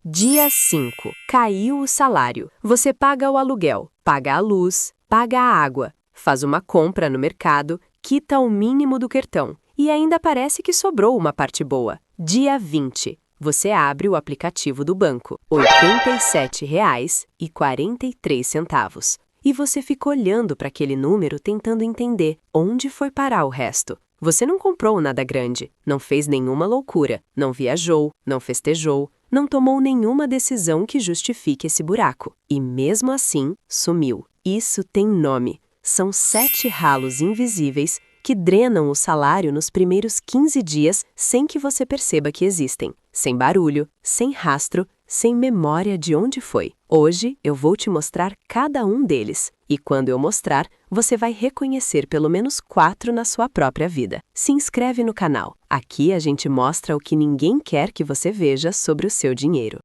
Dia 5. Caiu o salário. Você paga o aluguel, paga a luz, paga a água, faz uma compra no mercado, quita o mínimo do cartão e ainda parece que sobrou uma parte boa. Dia 20. Você abre o aplicativo do banco, R$ 87,43. E você fica olhando para aquele número tentando entender onde foi parar o resto. Você não comprou nada grande, não fez nenhuma loucura, não viajou, não festejou, não tomou nenhuma decisão que justifique esse buraco. E mesmo assim, sumiu. Isso tem nome. São 7 ralos invisíveis que drenam o salário nos primeiros 15 dias sem que você perceba que existem. Sem barulho, sem rastro, sem memória de onde foi. Hoje eu vou te mostrar cada um deles. E quando eu mostrar, você vai reconhecer pelo menos 4 na sua própria vida. Se inscreve no canal. Aqui a gente mostra o que ninguém quer que você veja sobre o seu dinheiro.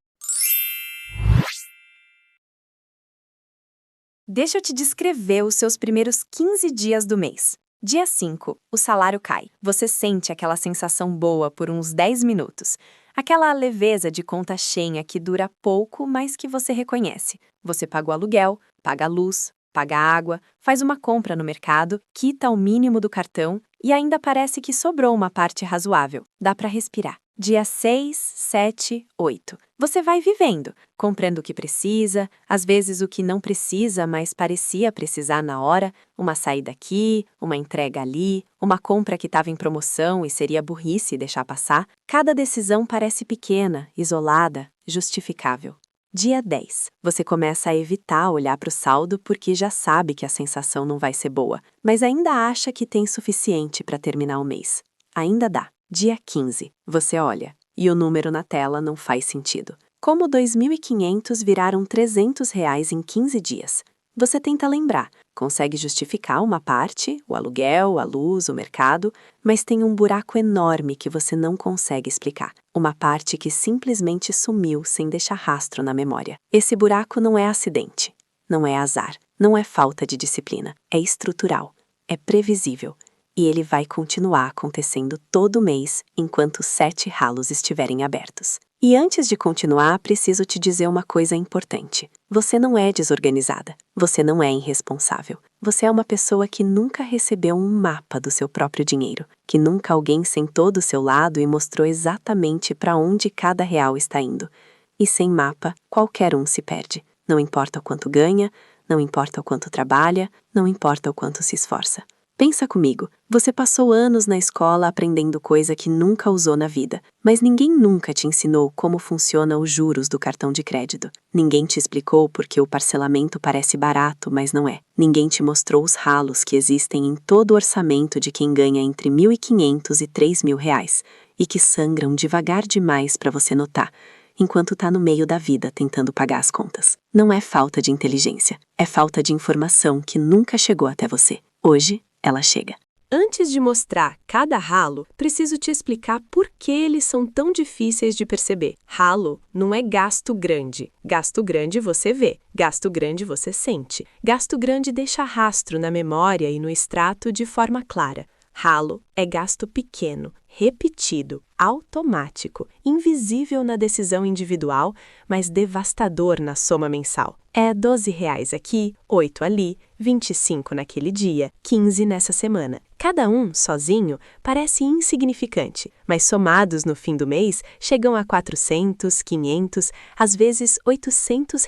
Deixa eu te descrever os seus primeiros 15 dias do mês. Dia 5, o salário cai. Você sente aquela sensação boa por uns 10 minutos. Aquela leveza de conta cheia que dura pouco, mas que você reconhece. Você paga o aluguel, paga a luz, paga a água, faz uma compra no mercado, quita o mínimo do cartão e ainda parece que sobrou uma parte razoável. Dá para respirar. Dia 6, 7, 8. Você vai vivendo, comprando o que precisa, às vezes o que não precisa, mas parecia precisar na hora, uma saída aqui, uma entrega ali, uma compra que estava em promoção e seria burrice deixar passar. Cada decisão parece pequena, isolada, justificável. Dia 10. Você começa a evitar olhar para o saldo porque já sabe que a sensação não vai ser boa, mas ainda acha que tem suficiente para terminar o mês. Ainda dá. Dia 15. Você olha, e o número na tela não faz sentido. Como R$ 2.500 viraram R$ 300 em 15 dias? Você tenta lembrar, consegue justificar uma parte, o aluguel, a luz, o mercado, mas tem um buraco enorme que você não consegue explicar. Uma parte que simplesmente sumiu sem deixar rastro na memória. Esse buraco não é acidente, não é azar, não é falta de disciplina, é estrutural, é previsível. E ele vai continuar acontecendo todo mês enquanto 7 ralos estiverem abertos. E antes de continuar, preciso te dizer uma coisa importante. Você não é desorganizada. Você não é irresponsável. Você é uma pessoa que nunca recebeu um mapa do seu próprio dinheiro, que nunca alguém sentou do seu lado e mostrou exatamente para onde cada real está indo. E sem mapa, qualquer um se perde. Não importa o quanto ganha, não importa o quanto trabalha, não importa o quanto se esforça. Pensa comigo, você passou anos na escola aprendendo coisa que nunca usou na vida, mas ninguém nunca te ensinou como funciona os juros do cartão de crédito. Ninguém te explicou porque o parcelamento parece barato, mas não é. Ninguém te mostrou os ralos que existem em todo o orçamento de quem ganha entre R$ 1.500 e R$ 3.000 e que sangram devagar demais para você notar, enquanto está no meio da vida tentando pagar as contas. Não é falta de inteligência, é falta de informação que nunca chegou até você. Hoje, ela chega. Antes de mostrar cada ralo, preciso te explicar por que eles são tão difíceis de perceber. Ralo não é gasto grande. Gasto grande você vê, gasto grande você sente. Gasto grande deixa rastro na memória e no extrato de forma clara. Ralo é gasto pequeno, repetido, automático, invisível na decisão individual, mas devastador na soma mensal. É R$ 12 aqui, 8 ali, 25 naquele dia, 15 nessa semana. Cada um, sozinho, parece insignificante, mas somados no fim do mês, chegam a 400, 500, às vezes R$ 800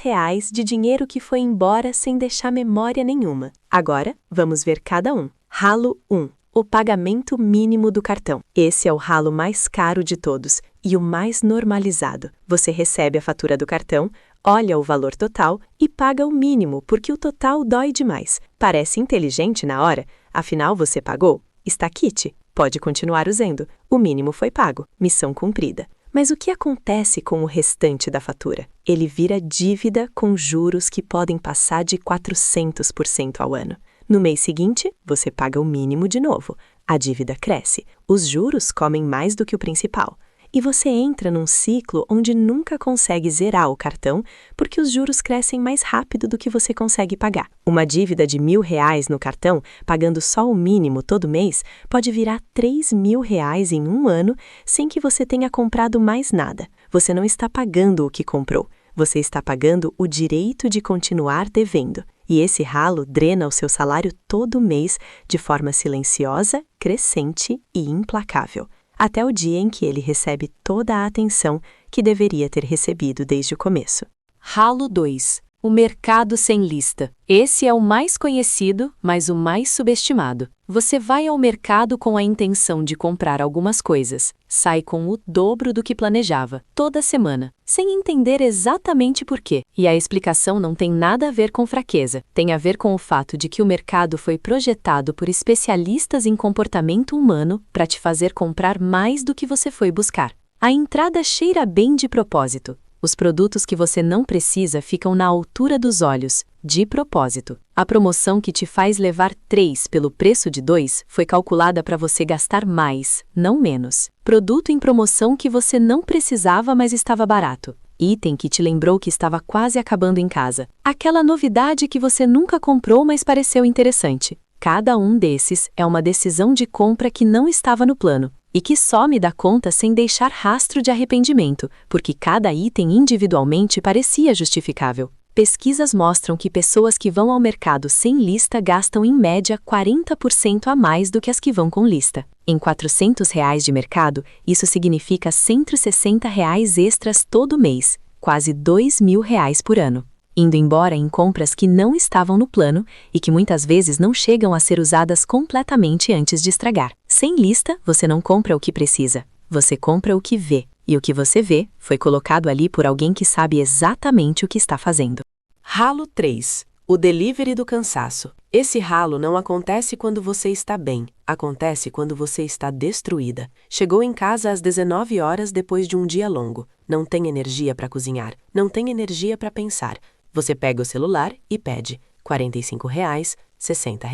de dinheiro que foi embora sem deixar memória nenhuma. Agora, vamos ver cada um. Ralo 1. O pagamento mínimo do cartão. Esse é o ralo mais caro de todos e o mais normalizado. Você recebe a fatura do cartão, olha o valor total e paga o mínimo porque o total dói demais. Parece inteligente na hora, afinal você pagou. Está quite, pode continuar usando. O mínimo foi pago, missão cumprida. Mas o que acontece com o restante da fatura? Ele vira dívida com juros que podem passar de 400% ao ano. No mês seguinte, você paga o mínimo de novo. A dívida cresce. Os juros comem mais do que o principal. E você entra num ciclo onde nunca consegue zerar o cartão porque os juros crescem mais rápido do que você consegue pagar. Uma dívida de R$ 1.000 no cartão, pagando só o mínimo todo mês, pode virar R$ 3.000 em um ano sem que você tenha comprado mais nada. Você não está pagando o que comprou. Você está pagando o direito de continuar devendo. E esse ralo drena o seu salário todo mês de forma silenciosa, crescente e implacável, até o dia em que ele recebe toda a atenção que deveria ter recebido desde o começo. Ralo 2. O mercado sem lista. Esse é o mais conhecido, mas o mais subestimado. Você vai ao mercado com a intenção de comprar algumas coisas, sai com o dobro do que planejava, toda semana, sem entender exatamente por quê. E a explicação não tem nada a ver com fraqueza, tem a ver com o fato de que o mercado foi projetado por especialistas em comportamento humano para te fazer comprar mais do que você foi buscar. A entrada cheira bem de propósito. Os produtos que você não precisa ficam na altura dos olhos, de propósito. A promoção que te faz levar 3 pelo preço de 2 foi calculada para você gastar mais, não menos. Produto em promoção que você não precisava, mas estava barato. Item que te lembrou que estava quase acabando em casa. Aquela novidade que você nunca comprou, mas pareceu interessante. Cada um desses é uma decisão de compra que não estava no plano. E que some da conta sem deixar rastro de arrependimento, porque cada item individualmente parecia justificável. Pesquisas mostram que pessoas que vão ao mercado sem lista gastam em média 40% a mais do que as que vão com lista. Em R$ 400 de mercado, isso significa R$ 160 extras todo mês, quase R$ 2.000 por ano, indo embora em compras que não estavam no plano e que muitas vezes não chegam a ser usadas completamente antes de estragar. Sem lista, você não compra o que precisa, você compra o que vê, e o que você vê foi colocado ali por alguém que sabe exatamente o que está fazendo. Ralo 3. O delivery do cansaço. Esse ralo não acontece quando você está bem, acontece quando você está destruída. Chegou em casa às 19 horas depois de um dia longo, não tem energia para cozinhar, não tem energia para pensar. Você pega o celular e pede R$ 45, R$ 60,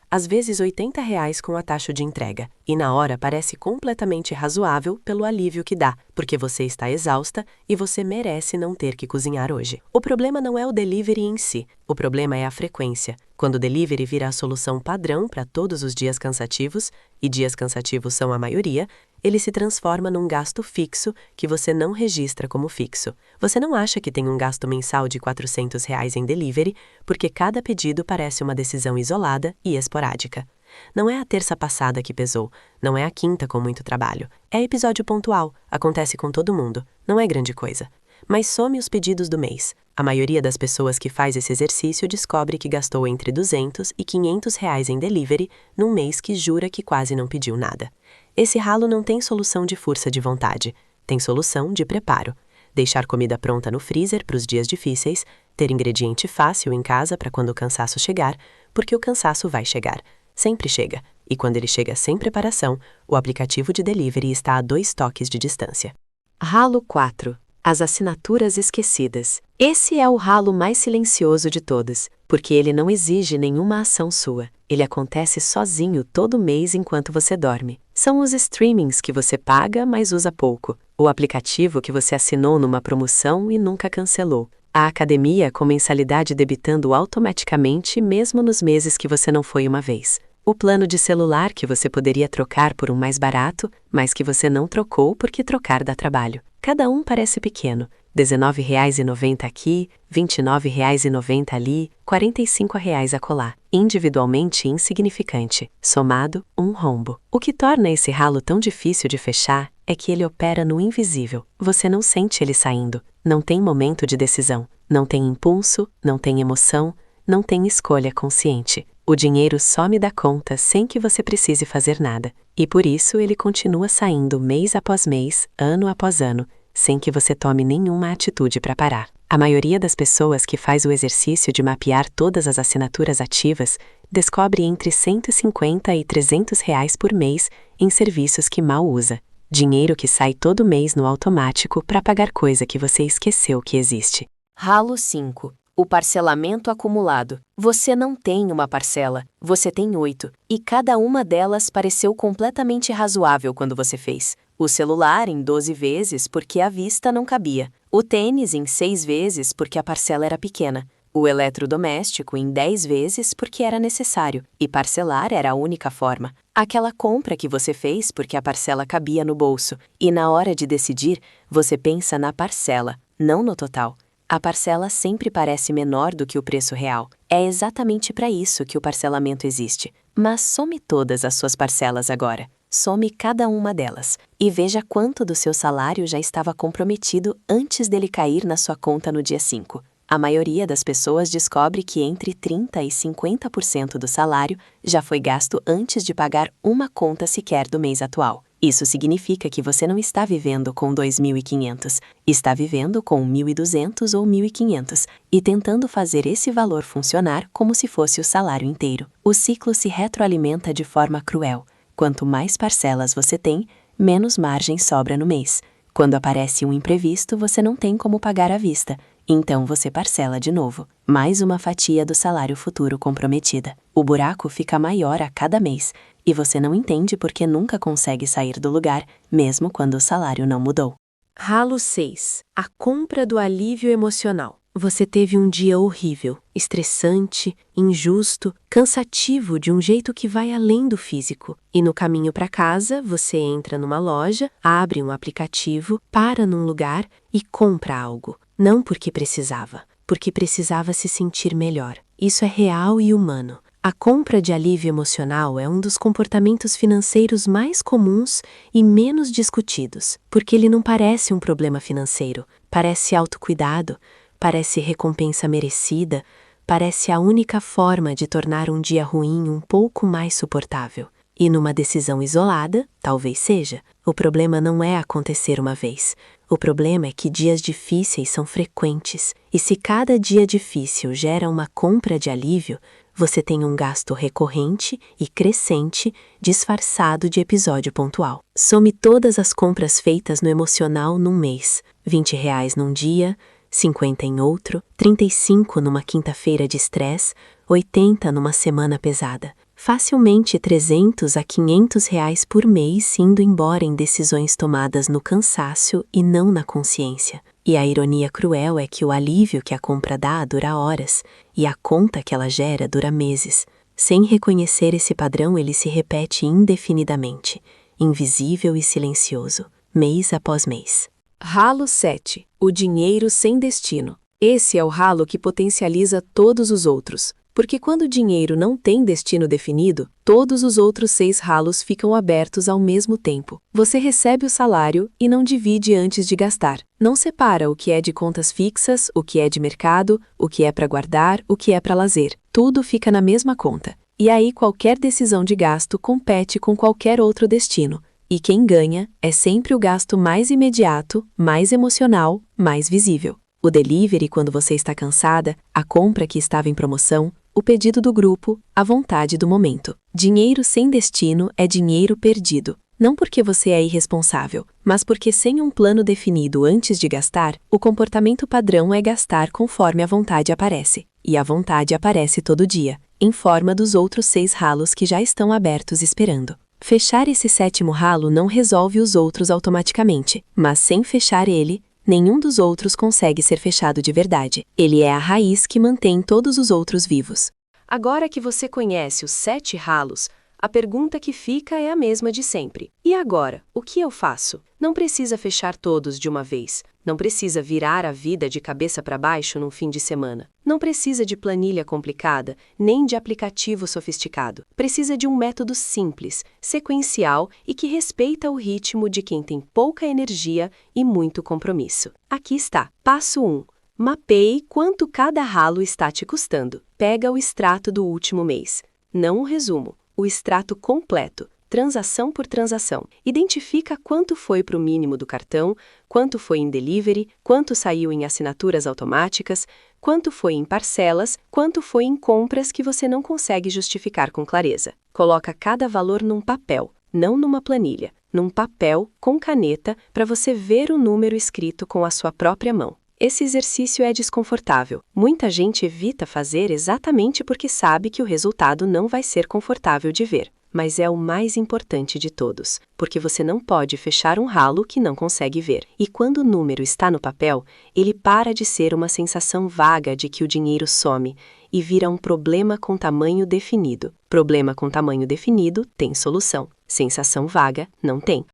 às vezes R$ 80 com a taxa de entrega. E na hora parece completamente razoável pelo alívio que dá, porque você está exausta e você merece não ter que cozinhar hoje. O problema não é o delivery em si, o problema é a frequência. Quando o delivery vira a solução padrão para todos os dias cansativos, e dias cansativos são a maioria, ele se transforma num gasto fixo que você não registra como fixo. Você não acha que tem um gasto mensal de R$ 400 em delivery, porque cada pedido parece uma decisão isolada e esporádica. Não é a terça passada que pesou, não é a quinta com muito trabalho. É episódio pontual, acontece com todo mundo, não é grande coisa. Mas some os pedidos do mês. A maioria das pessoas que faz esse exercício descobre que gastou entre R$ 200 e R$ 500 em delivery num mês que jura que quase não pediu nada. Esse ralo não tem solução de força de vontade, tem solução de preparo. Deixar comida pronta no freezer para os dias difíceis, ter ingrediente fácil em casa para quando o cansaço chegar, porque o cansaço vai chegar, sempre chega, e quando ele chega sem preparação, o aplicativo de delivery está a 2 toques de distância. Ralo 4. As assinaturas esquecidas. Esse é o ralo mais silencioso de todos, porque ele não exige nenhuma ação sua. Ele acontece sozinho todo mês enquanto você dorme. São os streamings que você paga, mas usa pouco. O aplicativo que você assinou numa promoção e nunca cancelou. A academia com mensalidade debitando automaticamente mesmo nos meses que você não foi uma vez. O plano de celular que você poderia trocar por um mais barato, mas que você não trocou porque trocar dá trabalho. Cada um parece pequeno. R$ 19,90 aqui, R$ 29,90 ali, R$ 45 acolá. Individualmente insignificante. Somado, um rombo. O que torna esse ralo tão difícil de fechar é que ele opera no invisível. Você não sente ele saindo. Não tem momento de decisão. Não tem impulso, não tem emoção, não tem escolha consciente. O dinheiro some da conta sem que você precise fazer nada. E por isso ele continua saindo mês após mês, ano após ano, sem que você tome nenhuma atitude para parar. A maioria das pessoas que faz o exercício de mapear todas as assinaturas ativas descobre entre R$ 150 e R$ 300 por mês em serviços que mal usa. Dinheiro que sai todo mês no automático para pagar coisa que você esqueceu que existe. Ralo 5. O parcelamento acumulado. Você não tem uma parcela, você tem 8, e cada uma delas pareceu completamente razoável quando você fez. O celular em 12 vezes porque a vista não cabia. O tênis em 6 vezes porque a parcela era pequena. O eletrodoméstico em 10 vezes porque era necessário, e parcelar era a única forma. Aquela compra que você fez porque a parcela cabia no bolso, e na hora de decidir, você pensa na parcela, não no total. A parcela sempre parece menor do que o preço real. É exatamente para isso que o parcelamento existe. Mas some todas as suas parcelas agora. Some cada uma delas e veja quanto do seu salário já estava comprometido antes dele cair na sua conta no dia 5. A maioria das pessoas descobre que entre 30% e 50% do salário já foi gasto antes de pagar uma conta sequer do mês atual. Isso significa que você não está vivendo com 2.500, está vivendo com 1.200 ou 1.500 e tentando fazer esse valor funcionar como se fosse o salário inteiro. O ciclo se retroalimenta de forma cruel. Quanto mais parcelas você tem, menos margem sobra no mês. Quando aparece um imprevisto, você não tem como pagar à vista. Então você parcela de novo, mais uma fatia do salário futuro comprometida. O buraco fica maior a cada mês, e você não entende porque nunca consegue sair do lugar, mesmo quando o salário não mudou. Ralo 6. A compra do alívio emocional. Você teve um dia horrível, estressante, injusto, cansativo de um jeito que vai além do físico. E no caminho para casa, você entra numa loja, abre um aplicativo, para num lugar e compra algo. Não porque precisava se sentir melhor. Isso é real e humano. A compra de alívio emocional é um dos comportamentos financeiros mais comuns e menos discutidos, porque ele não parece um problema financeiro, parece autocuidado, parece recompensa merecida, parece a única forma de tornar um dia ruim um pouco mais suportável. E numa decisão isolada, talvez seja. O problema não é acontecer uma vez. O problema é que dias difíceis são frequentes, e se cada dia difícil gera uma compra de alívio, você tem um gasto recorrente e crescente, disfarçado de episódio pontual. Some todas as compras feitas no emocional num mês, R$ 20 num dia, 50 em outro, 35 numa quinta-feira de estresse, 80 numa semana pesada. Facilmente 300 a 500 reais por mês indo embora em decisões tomadas no cansaço e não na consciência. E a ironia cruel é que o alívio que a compra dá dura horas e a conta que ela gera dura meses. Sem reconhecer esse padrão, ele se repete indefinidamente, invisível e silencioso, mês após mês. Ralo 7. O dinheiro sem destino. Esse é o ralo que potencializa todos os outros. Porque quando o dinheiro não tem destino definido, todos os outros 6 ralos ficam abertos ao mesmo tempo. Você recebe o salário e não divide antes de gastar. Não separa o que é de contas fixas, o que é de mercado, o que é para guardar, o que é para lazer. Tudo fica na mesma conta. E aí qualquer decisão de gasto compete com qualquer outro destino. E quem ganha é sempre o gasto mais imediato, mais emocional, mais visível. O delivery quando você está cansada, a compra que estava em promoção, o pedido do grupo, a vontade do momento. Dinheiro sem destino é dinheiro perdido. Não porque você é irresponsável, mas porque sem um plano definido antes de gastar, o comportamento padrão é gastar conforme a vontade aparece. E a vontade aparece todo dia, em forma dos outros 6 ralos que já estão abertos esperando. Fechar esse 7º ralo não resolve os outros automaticamente, mas sem fechar ele, nenhum dos outros consegue ser fechado de verdade. Ele é a raiz que mantém todos os outros vivos. Agora que você conhece os 7 ralos, a pergunta que fica é a mesma de sempre. E agora, o que eu faço? Não precisa fechar todos de uma vez. Não precisa virar a vida de cabeça para baixo num fim de semana. Não precisa de planilha complicada, nem de aplicativo sofisticado. Precisa de um método simples, sequencial e que respeita o ritmo de quem tem pouca energia e muito compromisso. Aqui está. Passo 1. Mapeie quanto cada ralo está te custando. Pega o extrato do último mês. Não o resumo, o extrato completo. Transação por transação. Identifica quanto foi para o mínimo do cartão, quanto foi em delivery, quanto saiu em assinaturas automáticas, quanto foi em parcelas, quanto foi em compras que você não consegue justificar com clareza. Coloca cada valor num papel, não numa planilha, num papel com caneta para você ver o número escrito com a sua própria mão. Esse exercício é desconfortável. Muita gente evita fazer exatamente porque sabe que o resultado não vai ser confortável de ver. mas é o mais importante de todos, porque você não pode fechar um ralo que não consegue ver. E quando o número está no papel, ele para de ser uma sensação vaga de que o dinheiro some e vira um problema com tamanho definido. Problema com tamanho definido tem solução. Sensação vaga não tem.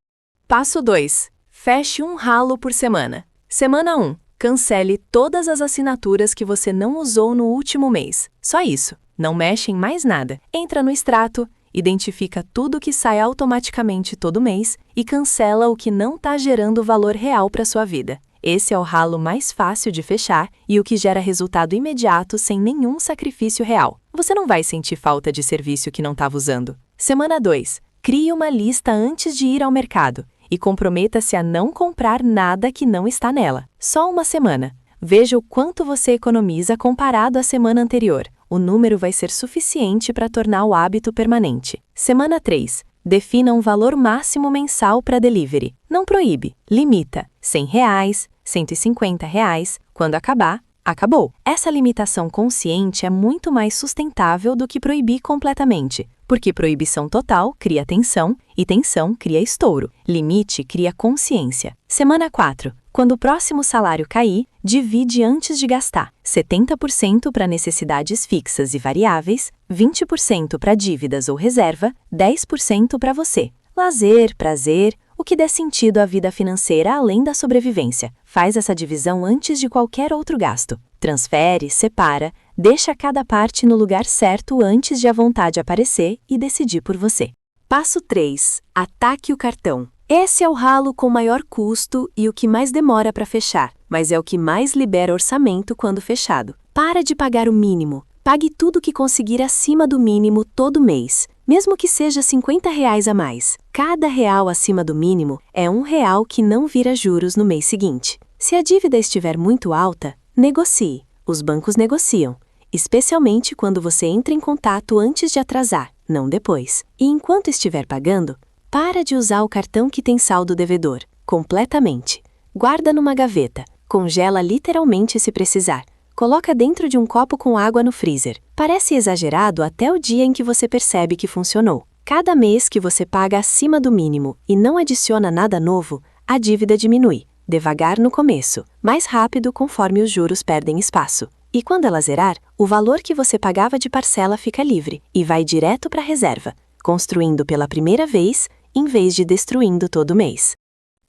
Passo 2. Feche um ralo por semana. Semana 1. Cancele todas as assinaturas que você não usou no último mês. Só isso. Não mexe em mais nada. Entra no extrato, identifica tudo que sai automaticamente todo mês e cancela o que não está gerando valor real para sua vida. Esse é o ralo mais fácil de fechar e o que gera resultado imediato sem nenhum sacrifício real. Você não vai sentir falta de serviço que não estava usando. Semana 2. Crie uma lista antes de ir ao mercado e comprometa-se a não comprar nada que não está nela. Só uma semana. Veja o quanto você economiza comparado à semana anterior. O número vai ser suficiente para tornar o hábito permanente. Semana 3. Defina um valor máximo mensal para delivery. Não proíbe, limita. R$100, R$150. Quando acabar, acabou. Essa limitação consciente é muito mais sustentável do que proibir completamente, porque proibição total cria tensão e tensão cria estouro. Limite cria consciência. Semana 4. Quando o próximo salário cair, divide antes de gastar. 70% para necessidades fixas e variáveis, 20% para dívidas ou reserva, 10% para você. Lazer, prazer, o que der sentido à vida financeira além da sobrevivência. Faz essa divisão antes de qualquer outro gasto. Transfere, separa, deixa cada parte no lugar certo antes de a vontade aparecer e decidir por você. Passo 3. Ataque o cartão. Esse é o ralo com maior custo e o que mais demora para fechar, mas é o que mais libera orçamento quando fechado. Para de pagar o mínimo. Pague tudo que conseguir acima do mínimo todo mês, mesmo que seja R$50 a mais. Cada real acima do mínimo é R$1 que não vira juros no mês seguinte. Se a dívida estiver muito alta, negocie. Os bancos negociam, especialmente quando você entra em contato antes de atrasar, não depois. E enquanto estiver pagando, para de usar o cartão que tem saldo devedor, completamente. Guarda numa gaveta, congela literalmente se precisar. Coloca dentro de um copo com água no freezer. Parece exagerado até o dia em que você percebe que funcionou. Cada mês que você paga acima do mínimo e não adiciona nada novo, a dívida diminui. Devagar no começo, mais rápido conforme os juros perdem espaço. E quando ela zerar, o valor que você pagava de parcela fica livre e vai direto para a reserva, construindo pela primeira vez, em vez de destruindo todo mês.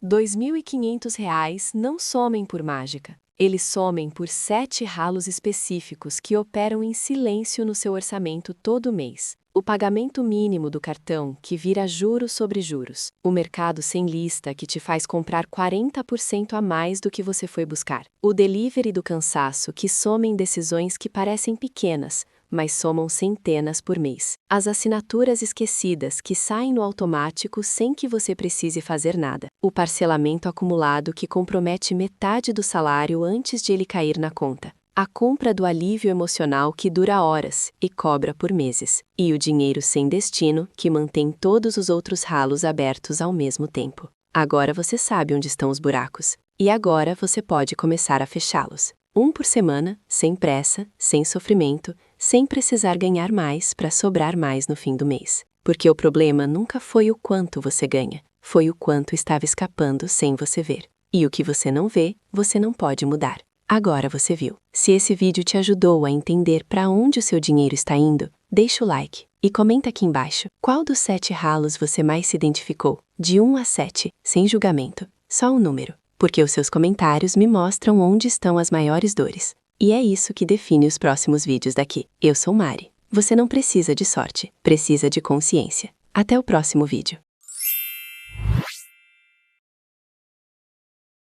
R$2.500 não somem por mágica. Eles somem por 7 ralos específicos que operam em silêncio no seu orçamento todo mês. O pagamento mínimo do cartão, que vira juros sobre juros. O mercado sem lista, que te faz comprar 40% a mais do que você foi buscar. O delivery do cansaço, que soma em decisões que parecem pequenas, mas somam centenas por mês. As assinaturas esquecidas que saem no automático sem que você precise fazer nada. O parcelamento acumulado que compromete metade do salário antes de ele cair na conta. A compra do alívio emocional que dura horas e cobra por meses. E o dinheiro sem destino que mantém todos os outros ralos abertos ao mesmo tempo. Agora você sabe onde estão os buracos. E agora você pode começar a fechá-los. Um por semana, sem pressa, sem sofrimento, sem precisar ganhar mais para sobrar mais no fim do mês. Porque o problema nunca foi o quanto você ganha, foi o quanto estava escapando sem você ver. E o que você não vê, você não pode mudar. Agora você viu. Se esse vídeo te ajudou a entender para onde o seu dinheiro está indo, deixa o like e comenta aqui embaixo qual dos 7 ralos você mais se identificou. De 1 a 7, sem julgamento, só um número. Porque os seus comentários me mostram onde estão as maiores dores. E é isso que define os próximos vídeos daqui. Eu sou Mari. Você não precisa de sorte, precisa de consciência. Até o próximo vídeo.